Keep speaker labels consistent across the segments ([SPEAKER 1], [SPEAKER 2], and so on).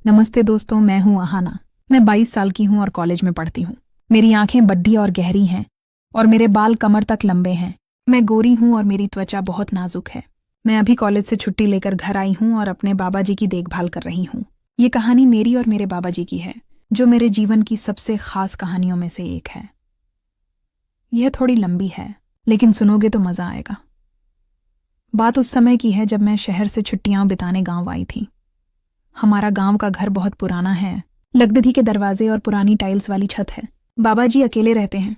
[SPEAKER 1] नमस्ते दोस्तों, मैं हूं अहाना। मैं 22 साल की हूं और कॉलेज में पढ़ती हूं। मेरी आंखें बड्डी और गहरी हैं और मेरे बाल कमर तक लंबे हैं। मैं गोरी हूं और मेरी त्वचा बहुत नाजुक है। मैं अभी कॉलेज से छुट्टी लेकर घर आई हूं और अपने बाबा जी की देखभाल कर रही हूं। ये कहानी मेरी और मेरे बाबा जी की है, जो मेरे जीवन की सबसे खास कहानियों में से एक है। यह थोड़ी लंबी है, लेकिन सुनोगे तो मजा आएगा। बात उस समय की है जब मैं शहर से छुट्टियां बिताने गांव आई थी। हमारा गांव का घर बहुत पुराना है। लकड़ी के दरवाजे और पुरानी टाइल्स वाली छत है। बाबा जी अकेले रहते हैं।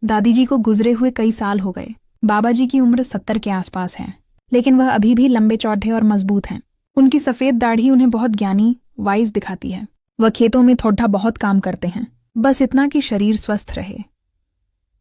[SPEAKER 1] दादी जी को गुजरे हुए कई साल हो गए। बाबा जी की उम्र 70 के आसपास है, लेकिन वह अभी भी लंबे चौड़े और मजबूत हैं। उनकी सफेद दाढ़ी उन्हें बहुत ज्ञानी वाइज दिखाती है। वह खेतों में थोड़ा बहुत काम करते हैं, बस इतना कि शरीर स्वस्थ रहे।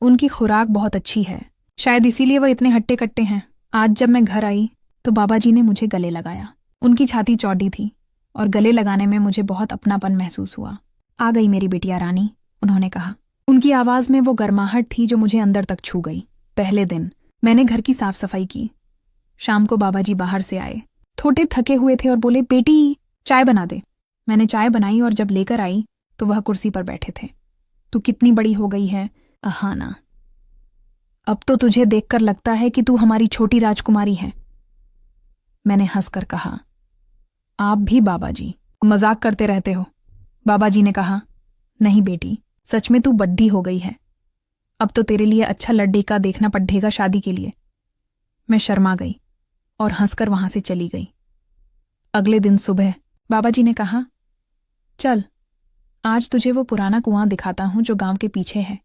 [SPEAKER 1] उनकी खुराक बहुत अच्छी है, शायद इसीलिए वह इतने हट्टे कट्टे हैं। आज जब मैं घर आई तो बाबा जी ने मुझे गले लगाया। उनकी छाती चौड़ी थी और गले लगाने में मुझे बहुत अपनापन महसूस हुआ। आ गई मेरी बिटिया रानी, उन्होंने कहा। उनकी आवाज में वो गर्माहट थी जो मुझे अंदर तक छू गई। पहले दिन मैंने घर की साफ सफाई की। शाम को बाबा जी बाहर से आए। थोड़े थके हुए थे और बोले, बेटी चाय बना दे। मैंने चाय बनाई और जब लेकर आई तो वह कुर्सी पर बैठे थे। तू कितनी बड़ी हो गई है अहाना। अब तो तुझे देखकर लगता है कि तू हमारी छोटी राजकुमारी है। मैंने हंसकर कहा, आप भी बाबा जी मजाक करते रहते हो। बाबा जी ने कहा, नहीं बेटी, सच में तू बड्ढी हो गई है। अब तो तेरे लिए अच्छा लड़का देखना पड़ेगा शादी के लिए। मैं शर्मा गई और हंसकर वहां से चली गई। अगले दिन सुबह बाबा जी ने कहा, चल आज तुझे वो पुराना कुआं दिखाता हूं जो गांव के पीछे है।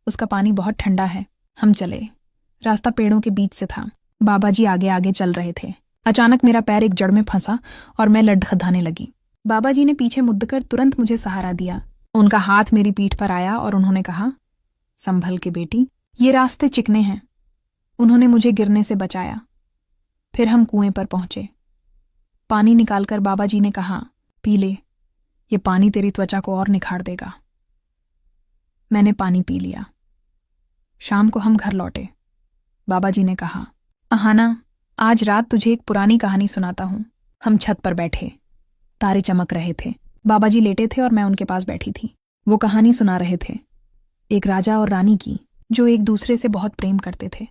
[SPEAKER 1] उसका पानी बहुत ठंडा है। हम चले। रास्ता पेड़ों के बीच से था। बाबा जी आगे आगे चल रहे थे। अचानक मेरा पैर एक जड़ में फंसा और मैं लड़खड़ाने लगी। बाबा जी ने पीछे मुड़कर तुरंत मुझे सहारा दिया। उनका हाथ मेरी पीठ पर आया और उन्होंने कहा, संभल के बेटी, ये रास्ते चिकने हैं। उन्होंने मुझे गिरने से बचाया। फिर हम कुएं पर पहुंचे। पानी निकालकर बाबा जी ने कहा, पी ले, ये पानी तेरी त्वचा को और निखार देगा। मैंने पानी पी लिया। शाम को हम घर लौटे। बाबा जी ने कहा, अहाना, आज रात तुझे एक पुरानी कहानी सुनाता हूं। हम छत पर बैठे। तारे चमक रहे थे। बाबा जी लेटे थे और मैं उनके पास बैठी थी। वो कहानी सुना रहे थे, एक राजा और रानी की, जो एक दूसरे से बहुत प्रेम करते थे।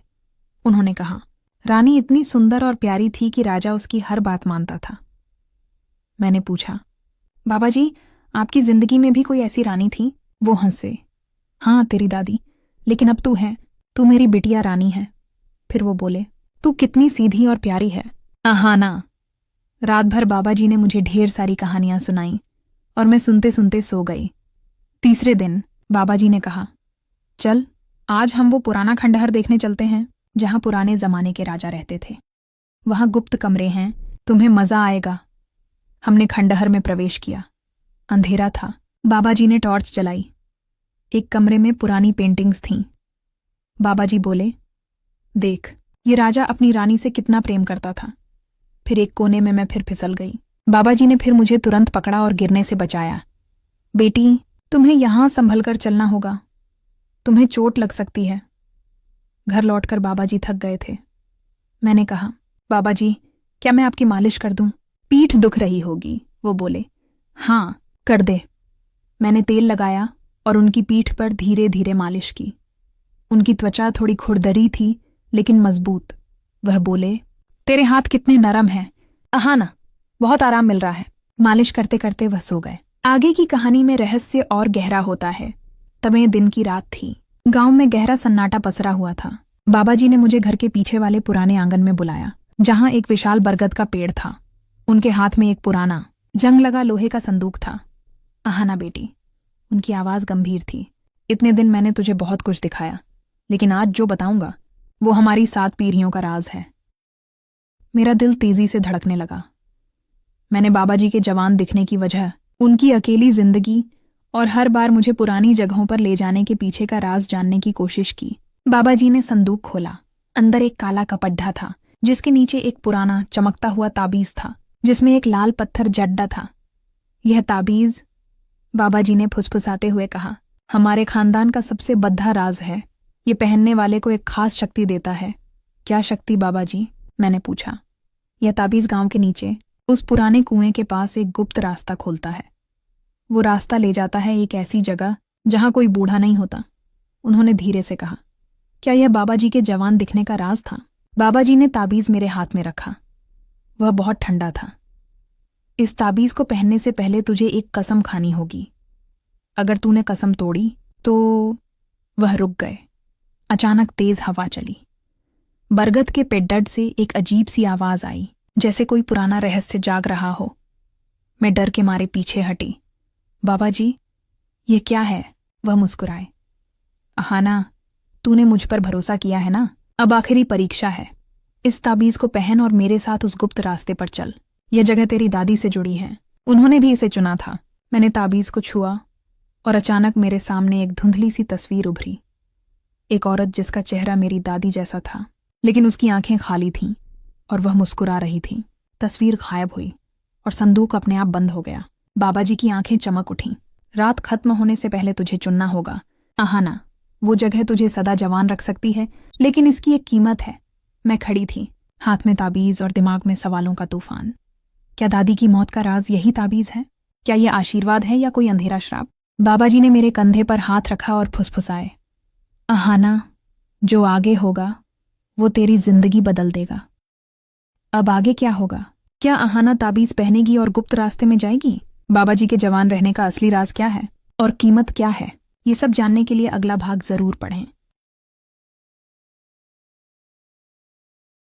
[SPEAKER 1] उन्होंने कहा, रानी इतनी सुंदर और प्यारी थी कि राजा उसकी हर बात मानता था। मैंने पूछा, बाबा जी, आपकी जिंदगी में भी कोई ऐसी रानी थी? वो हंसे, हाँ तेरी दादी, लेकिन अब तू है, तू मेरी बिटिया रानी है। फिर वो बोले, तू कितनी सीधी और प्यारी है अहाना। रात भर बाबा जी ने मुझे ढेर सारी कहानियां सुनाई और मैं सुनते सुनते सो गई। तीसरे दिन बाबा जी ने कहा, चल आज हम वो पुराना खंडहर देखने चलते हैं जहां पुराने जमाने के राजा रहते थे। वहां गुप्त कमरे हैं, तुम्हें मजा आएगा। हमने खंडहर में प्रवेश किया। अंधेरा था। बाबा जी ने टॉर्च जलाई। एक कमरे में पुरानी पेंटिंग्स थीं। बाबा जी बोले, देख, ये राजा अपनी रानी से कितना प्रेम करता था। फिर एक कोने में मैं फिर फिसल गई। बाबा जी ने फिर मुझे तुरंत पकड़ा और गिरने से बचाया। बेटी, तुम्हें यहां संभल कर चलना होगा, तुम्हें चोट लग सकती है। घर लौटकर बाबा जी थक गए थे। मैंने कहा, बाबा जी, क्या मैं आपकी मालिश कर दूं? पीठ दुख रही होगी, वो बोले। हाँ, कर दे। मैंने तेल लगाया और उनकी पीठ पर धीरे धीरे मालिश की। उनकी त्वचा थोड़ी खुरदरी थी, लेकिन मजबूत। वह बोले, तेरे हाथ कितने नरम हैं अहाना, बहुत आराम मिल रहा है। मालिश करते करते वह सो गए। आगे की कहानी में रहस्य और गहरा होता है। तबे दिन की रात थी। गांव में गहरा सन्नाटा पसरा हुआ था। बाबा जी ने मुझे घर के पीछे वाले पुराने आंगन में बुलाया, जहां एक विशाल बरगद का पेड़ था। उनके हाथ में एक पुराना जंग लगा लोहे का संदूक था। अहाना बेटी, उनकी आवाज गंभीर थी, इतने दिन मैंने तुझे बहुत कुछ दिखाया, लेकिन आज जो बताऊंगा वो हमारी 7 पीढ़ियों का राज है। मेरा दिल तेजी से धड़कने लगा। मैंने बाबा जी के जवान दिखने की वजह, उनकी अकेली जिंदगी और हर बार मुझे पुरानी जगहों पर ले जाने के पीछे का राज जानने की कोशिश की। बाबा जी ने संदूक खोला। अंदर एक काला कपड्ढा था, जिसके नीचे एक पुराना चमकता हुआ ताबीज था, जिसमें एक लाल पत्थर जड्डा था। यह ताबीज, बाबा जी ने फुसफुसाते हुए कहा, हमारे खानदान का सबसे बद्धा राज है। ये पहनने वाले को एक खास शक्ति देता है। क्या शक्ति बाबा जी? मैंने पूछा। यह ताबीज गांव के नीचे उस पुराने कुएं के पास एक गुप्त रास्ता खोलता है। वो रास्ता ले जाता है एक ऐसी जगह जहां कोई बूढ़ा नहीं होता। उन्होंने धीरे से कहा, क्या यह बाबा जी के जवान दिखने का राज था? बाबा जी ने ताबीज मेरे हाथ में रखा। वह बहुत ठंडा था। इस ताबीज को पहनने से पहले तुझे एक कसम खानी होगी। अगर तूने कसम तोड़ी तो। वह रुक गए। अचानक तेज हवा चली। बरगद के पेड्डड से एक अजीब सी आवाज आई, जैसे कोई पुराना रहस्य जाग रहा हो। मैं डर के मारे पीछे हटी। बाबा जी, ये क्या है? वह मुस्कुराए। अहाना, तूने मुझ पर भरोसा किया है ना? अब आखिरी परीक्षा है। इस ताबीज को पहन और मेरे साथ उस गुप्त रास्ते पर चल। यह जगह तेरी दादी से जुड़ी है। उन्होंने भी इसे चुना था। मैंने ताबीज को छुआ और अचानक मेरे सामने एक धुंधली सी तस्वीर उभरी। एक औरत जिसका चेहरा मेरी दादी जैसा था, लेकिन उसकी आंखें खाली थीं और वह मुस्कुरा रही थी। तस्वीर गायब हुई और संदूक अपने आप बंद हो गया। बाबा जी की आंखें चमक उठीं। रात खत्म होने से पहले तुझे चुनना होगा। अहाना, वो जगह तुझे सदा जवान रख सकती है, लेकिन इसकी एक कीमत है। मैं खड़ी थी, हाथ में ताबीज और दिमाग में सवालों का तूफान। क्या दादी की मौत का राज यही ताबीज है? क्या यह आशीर्वाद है या कोई अंधेरा श्राप? बाबा जी ने मेरे कंधे पर हाथ रखा और फुसफुसाए, अहाना, जो आगे होगा वो तेरी जिंदगी बदल देगा। अब आगे क्या होगा? क्या अहाना ताबीज पहनेगी और गुप्त रास्ते में जाएगी? बाबा जी के जवान रहने का असली राज क्या है और कीमत क्या है? ये सब जानने के लिए अगला भाग जरूर पढ़ें।